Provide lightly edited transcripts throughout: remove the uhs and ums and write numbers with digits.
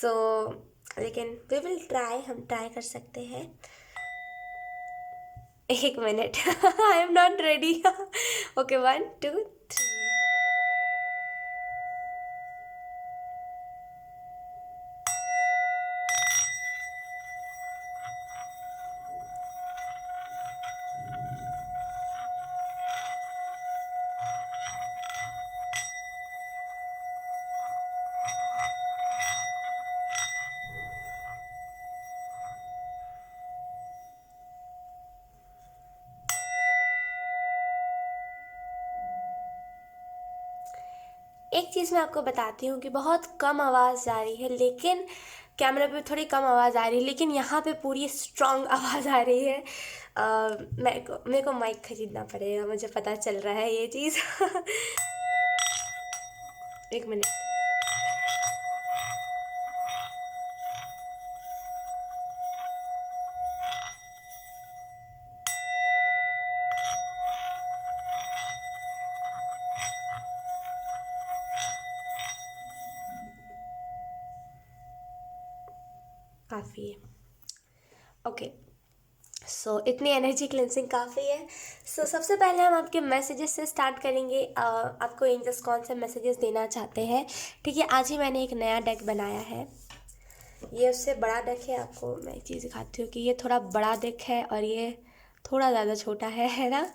सो लेकिन we will try, हम try कर सकते हैं। 1 minute. I am not ready. Okay 1 2 3। एक चीज़ मैं आपको बताती हूँ कि बहुत कम आवाज़ आ रही है, लेकिन कैमरे पे थोड़ी कम आवाज़ आ रही है, लेकिन यहाँ पे पूरी स्ट्रॉन्ग आवाज़ आ रही है। मेरे को माइक खरीदना पड़ेगा, मुझे पता चल रहा है ये चीज़। 1 मिनट। काफ़ी है। ओके, सो इतनी एनर्जी क्लेंसिंग काफ़ी है। सो सबसे पहले हम आपके मैसेजेस से स्टार्ट करेंगे। आपको एंजल्स कौन से मैसेजेस देना चाहते हैं। ठीक है, आज ही मैंने एक नया डेक बनाया है। ये उससे बड़ा डेक है। आपको मैं एक चीज़ दिखाती हूँ कि ये थोड़ा बड़ा डेक है और ये थोड़ा ज़्यादा छोटा है ना।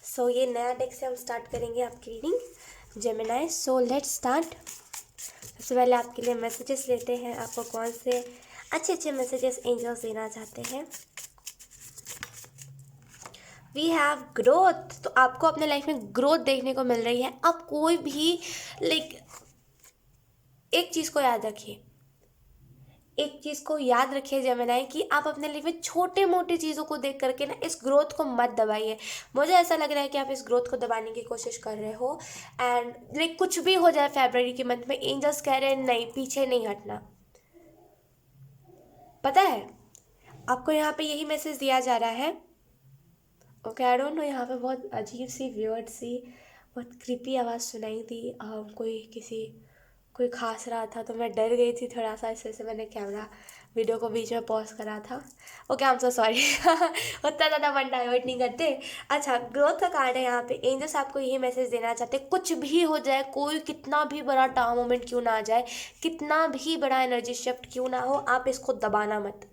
सो ये नया डेक से हम स्टार्ट करेंगे आपकी reading Gemini. So let's start. सबसे पहले आपके लिए मैसेजेस लेते हैं, आपको कौन से अच्छे अच्छे मैसेजेस एंजल्स देना चाहते हैं। We have growth. तो आपको अपने लाइफ में ग्रोथ देखने को मिल रही है। आप कोई भी एक चीज़ को याद रखिए, एक चीज़ को याद रखिए जेमिनाई, कि आप अपने लाइफ में छोटे मोटे चीज़ों को देख करके ना इस ग्रोथ को मत दबाइए। मुझे ऐसा लग रहा है कि आप इस ग्रोथ को दबाने की कोशिश कर रहे हो। एंड कुछ भी हो जाए फरवरी के मंथ में, एंजल्स कह रहे हैं नहीं, पीछे नहीं हटना। पता है आपको यहाँ पे यही मैसेज दिया जा रहा है। ओके, आई डोंट नो, यहाँ पे बहुत अजीब सी वियर्ड सी बहुत क्रीपी आवाज़ सुनाई दी। कोई खांस रहा था तो मैं डर गई थी थोड़ा सा, इस वजह से मैंने कैमरा वीडियो को बीच में पॉज करा था। Okay, I am so sorry. उतना ज़्यादा मन डाइवर्ट नहीं करते। अच्छा, ग्रोथ का कार्ड है यहाँ पे। एंजल्स आपको यही मैसेज देना चाहते हैं, कुछ भी हो जाए, कोई कितना भी बड़ा टाव मोमेंट क्यों ना आ जाए, कितना भी बड़ा एनर्जी शिफ्ट क्यों ना हो, आप इसको दबाना मत।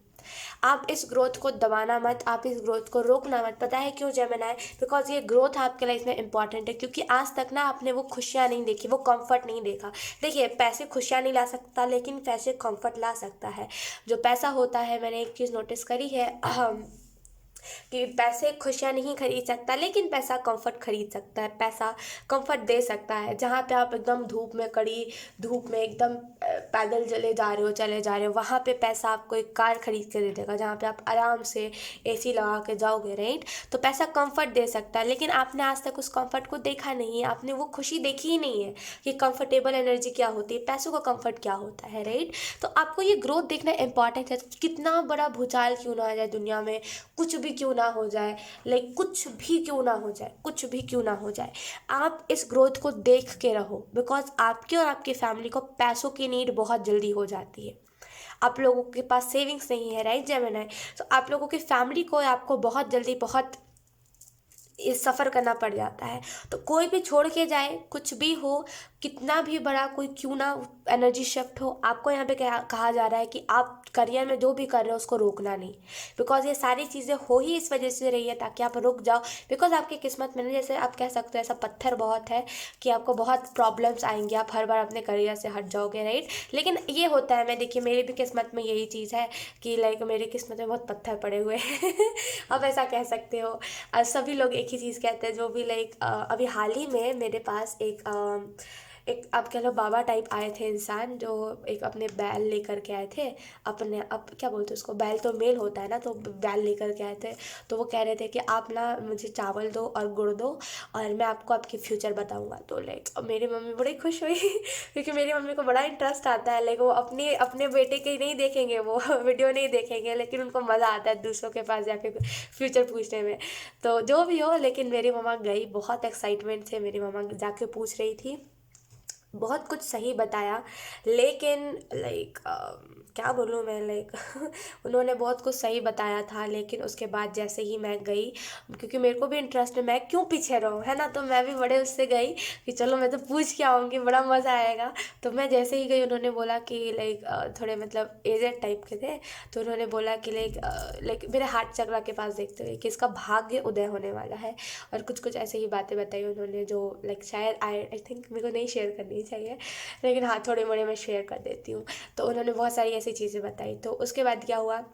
आप इस ग्रोथ को दबाना मत, आप इस ग्रोथ को रोकना मत। पता है क्यों जेमिनाई? बिकॉज ये ग्रोथ आपके लाइफ में इंपॉर्टेंट है, क्योंकि आज तक ना आपने वो खुशियाँ नहीं देखी, वो कंफर्ट नहीं देखा। देखिए, पैसे खुशियाँ नहीं ला सकता, लेकिन पैसे कंफर्ट ला सकता है। जो पैसा होता है, मैंने एक चीज़ नोटिस करी है कि पैसे खुशियाँ नहीं खरीद सकता, लेकिन पैसा कंफर्ट खरीद सकता है। पैसा कंफर्ट दे सकता है। जहाँ पे आप एकदम धूप में, कड़ी धूप में एकदम पैदल चले जा रहे हो, वहाँ पे पैसा आपको एक कार खरीद के दे देगा, जहाँ पे आप आराम से एसी लगा के जाओगे, राइट। तो पैसा कंफर्ट दे सकता है, लेकिन आपने आज तक उस कंफर्ट को देखा नहीं है, आपने वो खुशी देखी ही नहीं है कि कंफर्टेबल एनर्जी क्या होती है, पैसों का कंफर्ट क्या होता है, राइट। तो आपको ये ग्रोथ देखना इंपॉर्टेंट है। कितना बड़ा भूचाल क्यों ना आ जाए दुनिया में, कुछ भी क्यों ना हो जाए, कुछ भी क्यों ना हो जाए, कुछ भी क्यों ना हो जाए, आप इस ग्रोथ को देख के रहो। बिकॉज आपके और आपकी फैमिली को पैसों की नीड बहुत जल्दी हो जाती है। आप लोगों के पास सेविंग्स नहीं है, राइट जेमिनी। तो आप लोगों की फैमिली को आपको बहुत जल्दी बहुत सफ़र करना पड़ जाता है। तो कोई भी छोड़ के जाए, कुछ भी हो, कितना भी बड़ा कोई क्यों ना एनर्जी शिफ्ट हो, आपको यहाँ पे कहा जा रहा है कि आप करियर में जो भी कर रहे हो उसको रोकना नहीं। बिकॉज ये सारी चीज़ें हो ही इस वजह से रही है ताकि आप रुक जाओ। बिकॉज आपकी किस्मत में ना, जैसे आप कह सकते हो, ऐसा पत्थर बहुत है कि आपको बहुत प्रॉब्लम्स आएंगी, आप हर बार अपने करियर से हट जाओगे, राइट। लेकिन ये होता है, मैं देखिए मेरी भी किस्मत में यही चीज़ है कि मेरी किस्मत में बहुत पत्थर पड़े हुए हैं। आप ऐसा कह सकते हो। सभी लोग एक ही चीज़ कहते हैं, जो भी अभी हाल ही में मेरे पास एक आप कह लो बाबा टाइप आए थे इंसान, जो एक अपने बैल लेकर के आए थे। अपने अब क्या बोलते हैं उसको, बैल तो मेल होता है ना, तो बैल लेकर के आए थे। तो वो कह रहे थे कि आप ना मुझे चावल दो और गुड़ दो और मैं आपको आपकी फ्यूचर बताऊंगा। तो मेरी मम्मी बड़ी खुश हुई। क्योंकि मेरी मम्मी को बड़ा इंटरेस्ट आता है, वो अपने अपने बेटे के नहीं देखेंगे, वो वीडियो नहीं देखेंगे, लेकिन उनको मज़ा आता है दूसरों के पास जाके फ्यूचर पूछने में। तो जो भी हो, लेकिन मेरी मम्मा गई, बहुत एक्साइटमेंट से मेरी मम्मा जाके पूछ रही थी, बहुत कुछ सही बताया। लेकिन क्या बोलूँ मैं, लाइक उन्होंने बहुत कुछ सही बताया था, लेकिन उसके बाद जैसे ही मैं गई, क्योंकि मेरे को भी इंटरेस्ट है, मैं क्यों पीछे रहूँ, है ना, तो मैं भी बड़े उससे गई कि चलो मैं तो पूछ के आऊँगी, बड़ा मज़ा आएगा। तो मैं जैसे ही गई, उन्होंने बोला कि लाइक थोड़े मतलब एजेड टाइप के थे, तो उन्होंने बोला कि लाइक मेरे हाथ चक्रा के पास देखते हुए कि इसका भाग्य उदय होने वाला है, और कुछ कुछ ऐसे ही बातें बताई उन्होंने, जो लाइक शायद आई थिंक मेरे को नहीं शेयर करनी चाहिए, लेकिन हाँ थोड़े मोड़े मैं शेयर कर देती हूँ। तो उन्होंने बहुत सारी ऐसी चीज़ें बताई। तो उसके बाद क्या हुआ,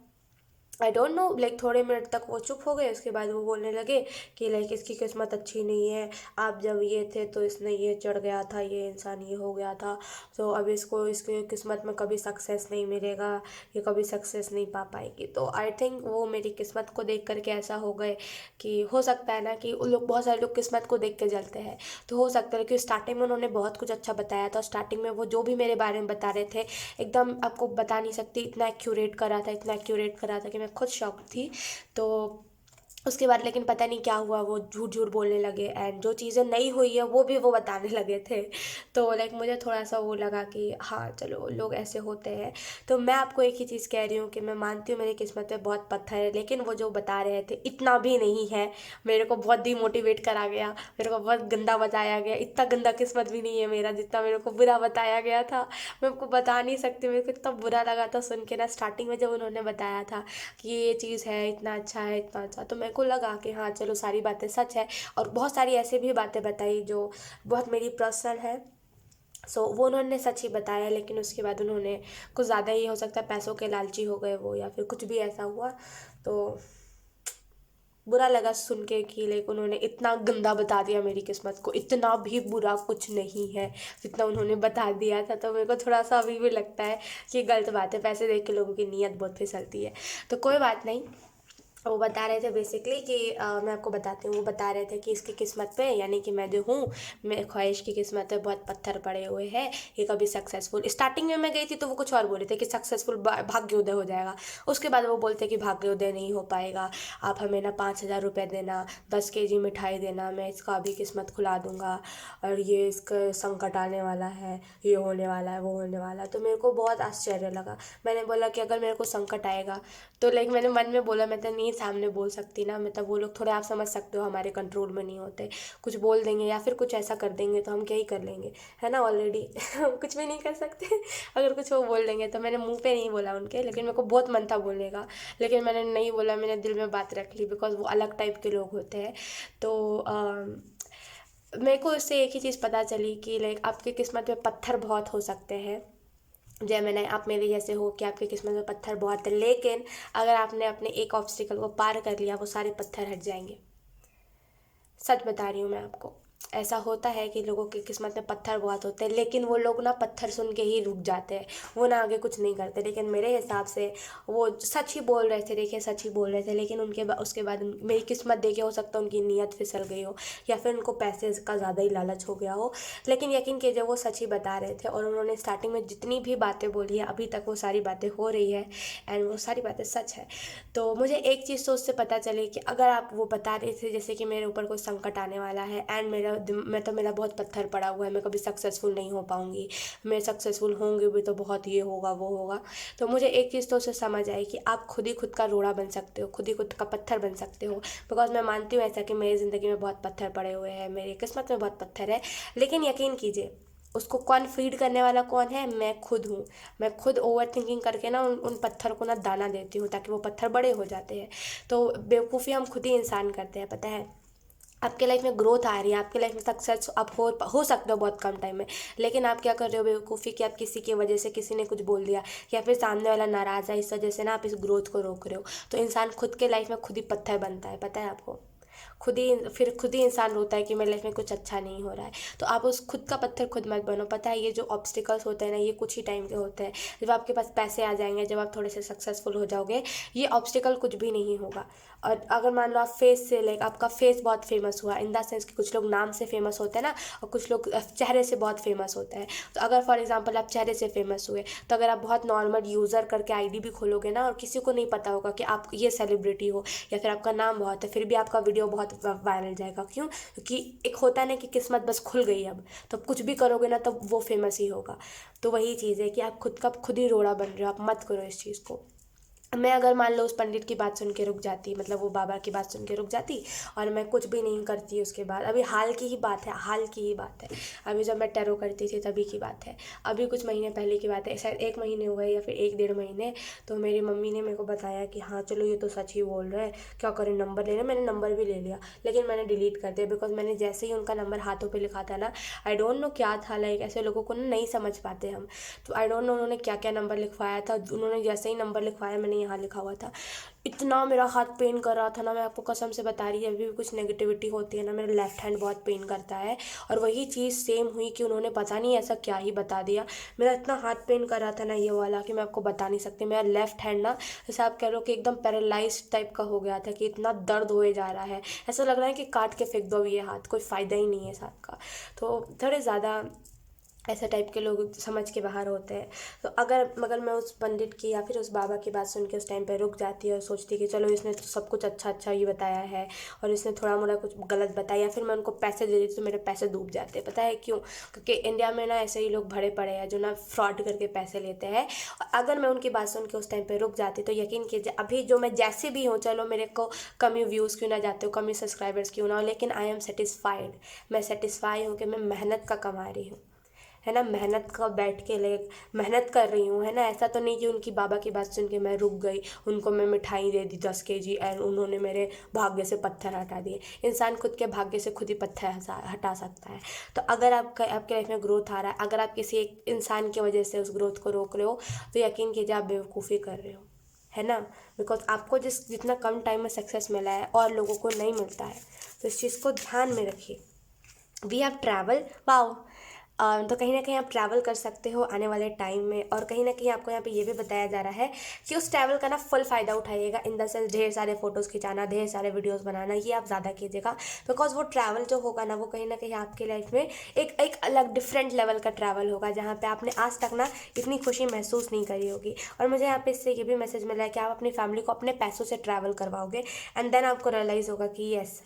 आई डोंट नो, लाइक थोड़े मिनट तक वो चुप हो गए। उसके बाद वो बोलने लगे कि लाइक इसकी किस्मत अच्छी नहीं है, आप जब ये थे तो इसने ये चढ़ गया था, ये इंसान ये हो गया था, तो अब इसको इसके किस्मत में कभी सक्सेस नहीं मिलेगा, ये कभी सक्सेस नहीं पा पाएगी। तो आई थिंक वो मेरी किस्मत को देख करके ऐसा हो गए कि हो सकता है ना कि उन लोग, बहुत सारे लोग किस्मत को देख के जलते हैं, तो हो सकता है कि स्टार्टिंग में उन्होंने बहुत कुछ अच्छा बताया था। स्टार्टिंग में वो जो भी मेरे बारे में बता रहे थे, एकदम आपको बता नहीं सकती, इतना एक्यूरेट करा था, इतना एक्यूरेट करा था कि मैं खुद शॉक थी। तो उसके बाद लेकिन पता नहीं क्या हुआ, वो झूठ झूठ बोलने लगे, एंड जो चीज़ें नहीं हुई है वो भी वो बताने लगे थे। तो लाइक मुझे थोड़ा सा वो लगा कि हाँ चलो, लोग ऐसे होते हैं। तो मैं आपको एक ही चीज़ कह रही हूँ कि मैं मानती हूँ मेरी किस्मत में बहुत पत्थर है, लेकिन वो जो बता रहे थे इतना भी नहीं है। मेरे को बहुत डिमोटिवेट करा गया, मेरे को बहुत गंदा बताया गया, इतना गंदा किस्मत भी नहीं है मेरा जितना मेरे को बुरा बताया गया था। मैं आपको बता नहीं सकती मेरे को इतना बुरा लगा था सुन के ना, स्टार्टिंग में जब उन्होंने बताया था कि ये चीज़ है, इतना अच्छा है, इतना अच्छा, तो मेरे को लगा कि हाँ चलो सारी बातें सच है। और बहुत सारी ऐसी भी बातें बताई जो बहुत मेरी पर्सनल है। सो वो उन्होंने सच ही बताया, लेकिन उसके बाद उन्होंने कुछ ज़्यादा ही, हो सकता है पैसों के लालची हो गए वो, या फिर कुछ भी ऐसा हुआ। तो बुरा लगा सुन के कि लाइक उन्होंने इतना गंदा बता दिया मेरी किस्मत को, इतना भी बुरा कुछ नहीं है जितना उन्होंने बता दिया था। तो मेरे को थोड़ा सा अभी भी लगता है कि गलत बात है, पैसे देख के लोगों की नीयत बहुत फिसलती है। तो कोई बात नहीं। वो बता रहे थे बेसिकली कि मैं आपको बताती हूँ, वो बता रहे थे कि इसकी किस्मत पे, यानी कि मैं जो हूँ, मेरे ख्वाहिश की किस्मत पे बहुत पत्थर पड़े हुए हैं, ये कभी सक्सेसफुल, स्टार्टिंग में मैं गई थी तो वो कुछ और बोले थे कि सक्सेसफुल भाग्योदय हो जाएगा। उसके बाद वो बोलते कि भाग्योदय नहीं हो पाएगा, आप हमें ना 5,000 रुपये देना, 10 kg मिठाई देना, मैं इसका अभी किस्मत खुला दूंगा, और ये इसका संकट आने वाला है, ये होने वाला है, वो होने वाला है। तो मेरे को बहुत आश्चर्य लगा। मैंने बोला कि अगर मेरे को संकट आएगा, तो लाइक मैंने मन में बोला, मैं तो नहीं सामने बोल सकती ना, मतलब वो लोग थोड़े, आप समझ सकते हो, हमारे कंट्रोल में नहीं होते, कुछ बोल देंगे या फिर कुछ ऐसा कर देंगे तो हम क्या ही कर लेंगे, है ना, ऑलरेडी हम कुछ भी नहीं कर सकते। अगर कुछ वो बोल देंगे तो मैंने मुंह पे नहीं बोला उनके, लेकिन मेरे को बहुत मन था बोलने का, लेकिन मैंने नहीं बोला, मैंने दिल में बात रख ली, बिकॉज वो अलग टाइप के लोग होते हैं। तो मेरे को इससे एक ही चीज़ पता चली कि लाइक आपकी किस्मत में पत्थर बहुत हो सकते हैं, जय मैंने, आप मेरे जैसे हो कि आपकी किस्मत में पत्थर बहुत है, लेकिन अगर आपने अपने एक ऑब्स्टिकल को पार कर लिया, वो सारे पत्थर हट जाएंगे। सच बता रही हूँ मैं आपको, ऐसा होता है कि लोगों की किस्मत में पत्थर बहुत होते हैं, लेकिन वो लोग ना पत्थर सुन के ही रुक जाते हैं, वो ना आगे कुछ नहीं करते। लेकिन मेरे हिसाब से वो सच ही बोल रहे थे, देखिए सच ही बोल रहे थे, लेकिन उसके बाद मेरी किस्मत देखे, हो सकता है उनकी नीयत फिसल गई हो, या फिर उनको पैसे का ज़्यादा ही लालच हो गया हो। लेकिन यकीन कीजिए वो सच ही बता रहे थे, और उन्होंने स्टार्टिंग में जितनी भी बातें बोली है अभी तक वो सारी बातें हो रही है, एंड वो सारी बातें सच है। तो मुझे एक चीज़ तो उससे पता चली कि अगर आप, वो बता रहे थे जैसे कि मेरे ऊपर कोई संकट आने वाला है, एंड मेरा बहुत पत्थर पड़ा हुआ है, मैं कभी सक्सेसफुल नहीं हो पाऊँगी, मैं सक्सेसफुल होंगी भी तो बहुत ये होगा वो होगा। तो मुझे एक चीज़ तो उससे समझ आई कि आप खुद ही खुद का रोड़ा बन सकते हो, खुद ही खुद का पत्थर बन सकते हो। बिकॉज मैं मानती हूँ ऐसा कि मेरी ज़िंदगी में बहुत पत्थर पड़े हुए हैं, मेरी किस्मत में बहुत पत्थर है, लेकिन यकीन कीजिए उसको कौन फीड करने वाला कौन है, मैं खुद हूँ। मैं खुद ओवर थिंकिंग करके ना उन पत्थर को ना दाना देती हूँ, ताकि वो पत्थर बड़े हो जाते हैं। तो बेवकूफ़ी हम खुद ही इंसान करते हैं, पता है। आपके लाइफ में ग्रोथ आ रही है, आपके लाइफ में सक्सेस आप हो सकते हो बहुत कम टाइम में, लेकिन आप क्या कर रहे हो बेवकूफ़ी, कि आप किसी की वजह से, किसी ने कुछ बोल दिया या फिर सामने वाला नाराज़ है, इस वजह से ना आप इस ग्रोथ को रोक रहे हो। तो इंसान खुद के लाइफ में खुद ही पत्थर बनता है, पता है आपको। खुद ही इंसान रोता है कि मेरे लाइफ में कुछ अच्छा नहीं हो रहा है। तो आप उस खुद का पत्थर खुद मत बनो। पता है, ये जो ऑब्स्टिकल्स होते हैं ना, ये कुछ ही टाइम के होते हैं। जब आपके पास पैसे आ जाएंगे, जब आप थोड़े से सक्सेसफुल हो जाओगे, ये ऑब्स्टिकल कुछ भी नहीं होगा। और अगर मान लो आप फेस से, लाइक आपका फेस बहुत फेमस हुआ, इन द सेंस कि कुछ लोग नाम से फेमस होते हैं ना, और कुछ लोग चेहरे से बहुत फेमस होते हैं। तो अगर फॉर एग्जांपल आप चेहरे से फेमस हुए, तो अगर आप बहुत नॉर्मल यूज़र करके आईडी भी खोलोगे ना, और किसी को नहीं पता होगा कि आप ये सेलिब्रिटी हो, या फिर आपका नाम बहुत है, फिर भी आपका वीडियो वीडियो बहुत वायरल जाएगा। क्यों? क्योंकि एक होता है ना कि किस्मत बस खुल गई, अब तो कुछ भी करोगे ना तब वो फेमस ही होगा। तो वही चीज़ है कि आप खुद ही रोड़ा बन रहे हो, आप मत करो इस चीज़ को। मैं अगर मान लो उस पंडित की बात सुन के रुक जाती, मतलब वो बाबा की बात सुन के रुक जाती और मैं कुछ भी नहीं करती उसके बाद, अभी हाल की ही बात है, हाल की ही बात है, अभी जब मैं टैरो करती थी तभी की बात है, अभी कुछ महीने पहले की बात है, शायद 1 महीने हुए या फिर 1 डेढ़ महीने। तो मेरी मम्मी ने मेरे को बताया कि हाँ चलो ये तो सच ही बोल रहा है, क्या करें, नंबर ले लें। मैंने नंबर भी ले लिया, लेकिन मैंने डिलीट कर दिया, बिकॉज मैंने जैसे ही उनका नंबर हाथों पर लिखा था ना, आई डोंट नो क्या था, लाइक ऐसे लोगों को ना नहीं समझ पाते हम, तो आई डोंट नो उन्होंने क्या क्या नंबर लिखवाया था। उन्होंने जैसे ही नंबर लिखवाया, मैंने यहाँ लिखा हुआ था, इतना मेरा हाथ पेन कर रहा था ना, मैं आपको कसम से बता रही है, अभी भी कुछ नेगेटिविटी होती है ना, मेरा लेफ्ट हैंड बहुत पेन करता है। और वही चीज़ सेम हुई कि उन्होंने पता नहीं ऐसा क्या ही बता दिया, मेरा इतना हाथ पेन कर रहा था ना ये वाला कि मैं आपको बता नहीं सकती। मेरा लेफ्ट हैंड ना, जैसे आप कह लो कि एकदम पैरालाइज टाइप का हो गया था, कि इतना दर्द होए जा रहा है, ऐसा लग रहा है कि काट के फेंक दो ये हाथ, कोई फ़ायदा ही नहीं है इस हाथ का। तो थोड़े ज़्यादा ऐसा टाइप के लोग समझ के बाहर होते हैं। तो मगर मैं उस पंडित की या फिर उस बाबा की बात सुन के उस टाइम पे रुक जाती और सोचती कि चलो इसने तो सब कुछ अच्छा अच्छा ही बताया है, और इसने थोड़ा मोड़ा कुछ गलत बताया, या फिर मैं उनको पैसे दे देती तो मेरे पैसे डूब जाते। पता है क्यों? क्योंकि इंडिया में ना ऐसे ही लोग भरे पड़े हैं जो ना फ्रॉड करके पैसे लेते हैं। और अगर मैं उनकी बात सुन के उस टाइम पर रुक जाती तो यकीन कीजिए अभी जो मैं जैसे भी हूँ, चलो मेरे को कम व्यूज़ क्यों ना जाते हो, कम सब्सक्राइबर्स क्यों ना हो, लेकिन आई एम सेटिस्फाइड। मैं सेटिस्फाई हूँ कि मैं मेहनत का कमा रही हूँ, है ना, मेहनत का बैठ के मेहनत कर रही हूँ, है ना। ऐसा तो नहीं कि उनकी बाबा की बात सुन के मैं रुक गई, उनको मैं मिठाई दे दी 10 kg एंड उन्होंने मेरे भाग्य से पत्थर हटा दिए। इंसान खुद के भाग्य से खुद ही पत्थर हटा सकता है। तो अगर आपके लाइफ में ग्रोथ आ रहा है, अगर आप किसी एक इंसान की वजह से उस ग्रोथ को रोक रहे हो, तो यकीन कीजिए आप बेवकूफ़ी कर रहे हो, है ना। बिकॉज आपको जितना कम टाइम में सक्सेस मिला है और लोगों को नहीं मिलता है, तो इस चीज़ को ध्यान में रखिए। We have travel, wow. तो कहीं ना कहीं आप ट्रैवल कर सकते हो आने वाले टाइम में, और कहीं ना कहीं आपको यहाँ पे ये भी बताया जा रहा है कि उस ट्रैवल का ना फुल फ़ायदा उठाइएगा, इन द सेंस ढेर सारे फोटोज़ खिंचाना, ढेर सारे वीडियोस बनाना, ये आप ज़्यादा कीजिएगा। बिकॉज वो ट्रैवल जो होगा ना, वो कहीं ना कहीं आपके लाइफ में एक अलग डिफरेंट लेवल का ट्रैवल होगा, जहाँ पे आपने आज तक ना इतनी खुशी महसूस नहीं करी होगी। और मुझे यहाँ पे इससे ये भी मैसेज मिला है कि आप अपनी फैमिली को अपने पैसों से ट्रैवल करवाओगे, एंड देन आपको रियलाइज़ होगा कि यस,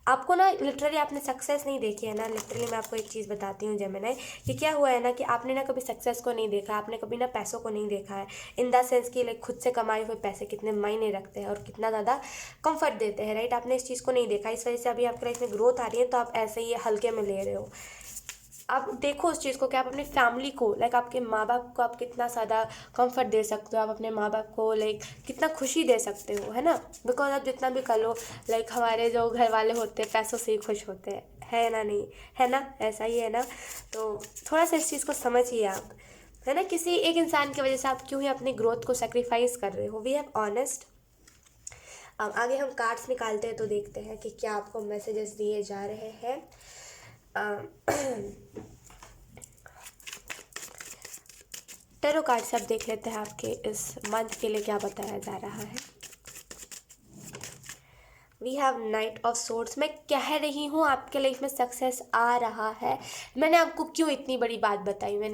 आपको ना लिटरली आपने सक्सेस नहीं देखी है ना। लिटरली मैं आपको एक चीज़ बताती हूँ जेमिनी, कि क्या हुआ है ना कि आपने ना कभी सक्सेस को नहीं देखा, आपने कभी ना पैसों को नहीं देखा है, इन द सेंस कि लाइक खुद से कमाए हुए पैसे कितने मायने रखते हैं और कितना ज़्यादा कंफर्ट देते हैं, राइट। आपने इस चीज़ को नहीं देखा, इस वजह से अभी आपके लाइफ में ग्रोथ आ रही है, तो आप ऐसे ही हल्के में ले रहे हो। आप देखो उस चीज़ को कि आप अपनी फैमिली को, लाइक आपके माँ बाप को आप कितना ज़्यादा कंफर्ट दे सकते हो, आप अपने माँ बाप को लाइक कितना खुशी दे सकते हो, है ना। बिकॉज आप जितना भी कर लो, लाइक हमारे जो घर वाले होते हैं पैसों से ही खुश होते हैं, है ना, नहीं है ना, ऐसा ही है ना। तो थोड़ा सा इस चीज़ को समझिए आप, है ना। किसी एक इंसान की वजह से आप क्यों ही अपनी ग्रोथ को सेक्रीफाइस कर रहे हो, वी हैव ऑनेस्ट। अब आगे हम कार्ड्स निकालते हैं तो देखते हैं कि क्या आपको मैसेजेस दिए जा रहे हैं। टैरो कार्ड से अब देख लेते हैं आपके इस मंथ के लिए क्या बताया जा रहा है। We have knight of swords. मैं कह रही हूँ आपके लाइफ में सक्सेस आ रहा है। मैंने आपको क्यों इतनी बड़ी बात बताई, मैं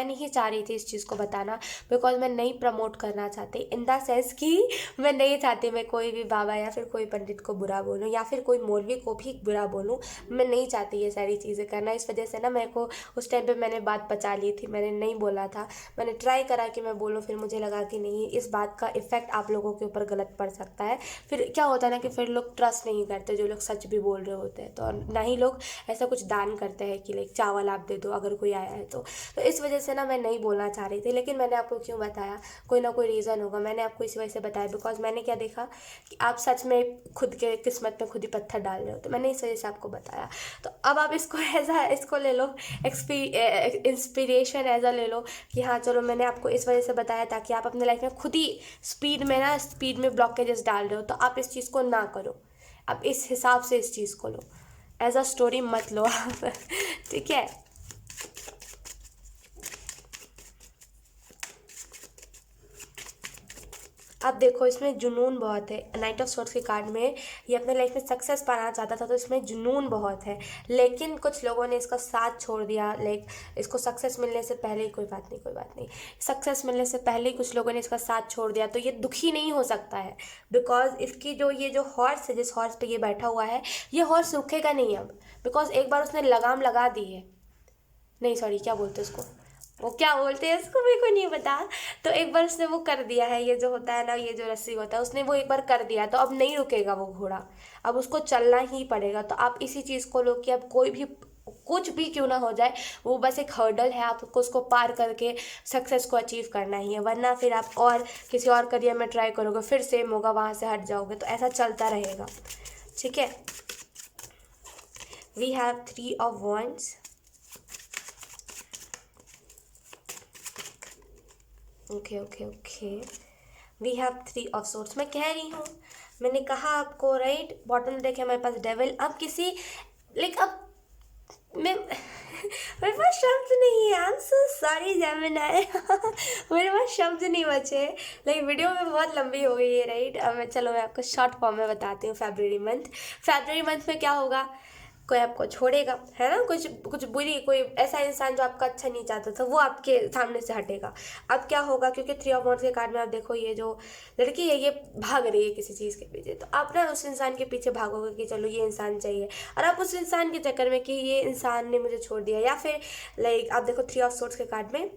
नहीं चाह रही थी इस चीज़ को बताना, बिकॉज मैं नहीं प्रमोट करना चाहती, इन द सेंस कि मैं नहीं चाहती मैं कोई भी बाबा या फिर कोई पंडित को बुरा बोलूँ या फिर कोई मौलवी को भी बुरा बोलूँ। मैं नहीं चाहती ये सारी चीज़ें करना, इस वजह से ना मेरे को उस टाइम पर मैंने बात बचा ली थी, मैंने नहीं बोला था। मैंने ट्राई करा कि मैं बोलूँ, फिर मुझे लगा कि नहीं, इस बात का इफ़ेक्ट आप लोगों के ऊपर गलत पड़ सकता है। फिर क्या होता है ना कि फिर लोग ट्रस्ट नहीं करते जो लोग सच भी बोल रहे होते हैं, तो ना ही लोग ऐसा कुछ दान करते हैं कि लाइक चावल आप दे दो अगर कोई आया है तो इस वजह से ना मैं नहीं बोलना चाह रही थी। लेकिन मैंने आपको क्यों बताया, कोई ना कोई रीज़न होगा, मैंने आपको इसी वजह से बताया बिकॉज मैंने क्या देखा कि आप सच में खुद के किस्मत में खुद ही पत्थर डाल रहे हो, तो मैंने इस वजह से आपको बताया। तो अब आप इसको ले लो, इंस्पिरेशन एज ले लो कि हाँ चलो मैंने आपको इस वजह से बताया ताकि आप अपने लाइफ में खुद ही स्पीड में ब्लॉकेजेस डाल रहे हो, तो आप इस चीज़ को ना करो। अब इस हिसाब से इस चीज़ को लो, एज अ स्टोरी मत लो आप ठीक है। अब देखो इसमें जुनून बहुत है। नाइट ऑफ सोर्ड्स के कार्ड में ये अपने लाइफ में सक्सेस पाना चाहता था, तो इसमें जुनून बहुत है, लेकिन कुछ लोगों ने इसका साथ छोड़ दिया। लाइक इसको सक्सेस मिलने से पहले ही, कोई बात नहीं कोई बात नहीं, सक्सेस मिलने से पहले ही कुछ लोगों ने इसका साथ छोड़ दिया, तो ये दुखी नहीं हो सकता है। बिकॉज इसकी ये जो हॉर्स है, जिस हॉर्स पे ये बैठा हुआ है, ये हॉर्स रुकेगा नहीं अब, बिकॉज एक बार उसने लगाम लगा दी है। नहीं सॉरी, क्या बोलते हैं उसको, वो क्या बोलते हैं उसको, मेरे को नहीं पता। तो एक बार उसने वो कर दिया है, ये जो होता है ना, ये जो रस्सी होता है, उसने वो एक बार कर दिया, तो अब नहीं रुकेगा वो घोड़ा, अब उसको चलना ही पड़ेगा। तो आप इसी चीज़ को लो कि अब कोई भी कुछ भी क्यों ना हो जाए, वो बस एक हर्डल है, आपको उसको पार करके सक्सेस को अचीव करना ही है, वरना फिर आप और किसी और करियर में ट्राई करोगे, फिर सेम होगा, वहाँ से हट जाओगे, तो ऐसा चलता रहेगा। ठीक है, we have 3 of Wands। Okay, we have 3 of Swords। मैं कह रही हूँ, मैंने कहा आपको, राइट, बॉटम में देखे हमारे पास डेविल। अब किसी लाइक अब मैं मेरे पास शब्द नहीं है, I am so sorry Gemini मेरे पास शब्द नहीं बचे। लाइक वीडियो में बहुत लंबी हो गई है, राइट। अब मैं आपको शॉर्ट फॉर्म में बताती हूँ। फेब्रुअरी मंथ में क्या होगा, कोई आपको छोड़ेगा, है ना, कुछ बुरी, कोई ऐसा इंसान जो आपका अच्छा नहीं चाहता था, वो आपके सामने से हटेगा। अब क्या होगा, क्योंकि 3 of Wands के कार्ड में आप देखो, ये जो लड़की है ये भाग रही है किसी चीज़ के पीछे, तो आप ना उस इंसान के पीछे भागोगे कि चलो ये इंसान चाहिए, और आप उस इंसान के चक्कर में कि ये इंसान ने मुझे छोड़ दिया, या फिर लाइक आप देखो 3 of Swords के कार्ड में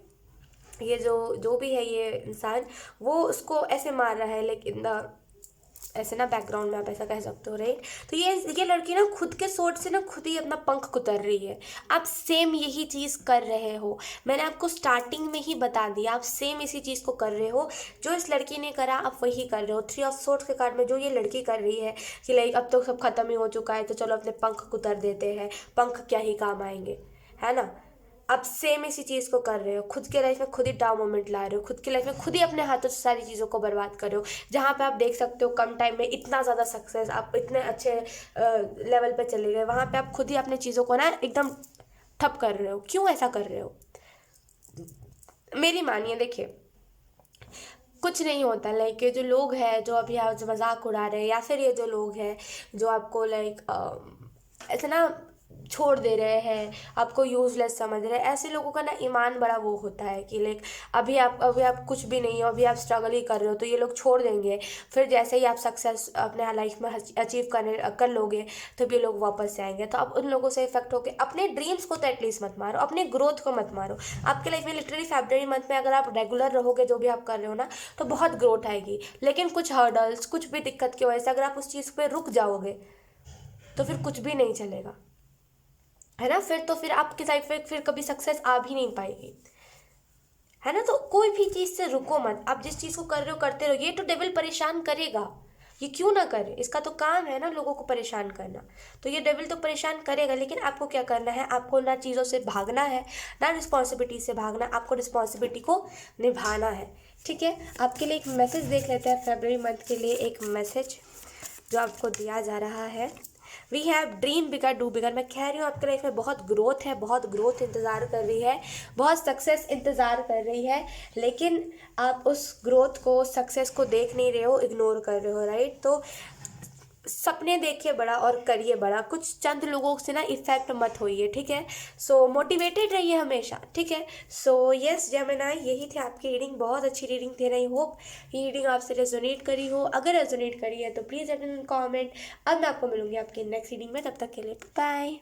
ये जो भी है ये इंसान, वो उसको ऐसे मार रहा है, लेकिन ऐसे ना बैकग्राउंड में आप ऐसा कह सकते हो, राइट। तो ये लड़की ना खुद के सोच से ना खुद ही अपना पंख कुतर रही है। आप सेम यही चीज़ कर रहे हो, मैंने आपको स्टार्टिंग में ही बता दिया, आप सेम इसी चीज़ को कर रहे हो जो इस लड़की ने करा, आप वही कर रहे हो। 3 of Swords के कार्ड में जो ये लड़की कर रही है कि लाइक अब तो सब खत्म ही हो चुका है, तो चलो अपने पंख कुतर देते हैं, पंख क्या ही काम आएंगे, है ना। अब सेम इसी चीज़ को कर रहे हो, खुद के लाइफ में खुद ही डाउन मोमेंट ला रहे हो, खुद की लाइफ में खुद ही अपने हाथों से सारी चीज़ों को बर्बाद कर रहे हो। जहाँ पे आप देख सकते हो कम टाइम में इतना ज़्यादा सक्सेस, आप इतने अच्छे लेवल पे चले गए, वहाँ पे आप खुद ही अपने चीज़ों को ना एकदम ठप कर रहे हो। क्यों ऐसा कर रहे हो, मेरी मानिए, देखिए कुछ नहीं होता। लाइक ये जो लोग हैं जो अभी आज मजाक उड़ा रहे हैं, या फिर ये जो लोग हैं जो आपको लाइक ऐसे ना छोड़ दे रहे हैं, आपको यूजलेस समझ रहे हैं, ऐसे लोगों का ना ईमान बड़ा वो होता है कि लाइक अभी आप कुछ भी नहीं हो, अभी आप स्ट्रगल ही कर रहे हो, तो ये लोग छोड़ देंगे, फिर जैसे ही आप सक्सेस अपने लाइफ में अचीव कर लोगे, तो ये लोग वापस से आएंगे। तो अब उन लोगों से इफेक्ट होकर अपने ड्रीम्स को तो एटलीस्ट मत मारो, अपने ग्रोथ को मत मारो। आपके लाइफ में लिटरली फेब्रुअरी मंथ में अगर आप रेगुलर रहोगे जो भी आप कर रहे हो ना, तो बहुत ग्रोथ आएगी। लेकिन कुछ हर्डल्स, कुछ भी दिक्कत की वजह से अगर आप उस चीज़ पर रुक जाओगे, तो फिर कुछ भी नहीं चलेगा, है ना। फिर आपकी लाइफ में फिर कभी सक्सेस आ भी नहीं पाएगी, है ना। तो कोई भी चीज़ से रुको मत, आप जिस चीज़ को कर रहे हो करते रहो। ये तो डेविल परेशान करेगा, ये क्यों ना करे, इसका तो काम है ना लोगों को परेशान करना, तो ये डेविल तो परेशान करेगा। लेकिन आपको क्या करना है, आपको ना चीज़ों से भागना है, ना रिस्पॉन्सिबिलिटी से भागना, आपको रिस्पॉन्सिबिलिटी को निभाना है। ठीक है, आपके लिए एक मैसेज देख लेते हैं, फरवरी मंथ के लिए एक मैसेज जो आपको दिया जा रहा है। We have dream bigger do bigger. मैं कह रही हूँ आपके लाइफ में बहुत ग्रोथ है, बहुत ग्रोथ इंतज़ार कर रही है, बहुत सक्सेस इंतज़ार कर रही है, लेकिन आप उस ग्रोथ को, सक्सेस को देख नहीं रहे हो, इग्नोर कर रहे हो, राइट। तो सपने देखिए बड़ा और करिए बड़ा, कुछ चंद लोगों से ना इफेक्ट मत होइए, ठीक है। सो मोटिवेटेड रहिए हमेशा, ठीक है। सो यस जेमिनी, यही थी आपकी रीडिंग, बहुत अच्छी रीडिंग थी। आई होप ये रीडिंग आपसे रेजोनेट करी हो, अगर रेजोनेट करी है तो please let me know in comment. अब मैं आपको मिलूंगी आपकी नेक्स्ट रीडिंग में, तब तक के लिए बाय।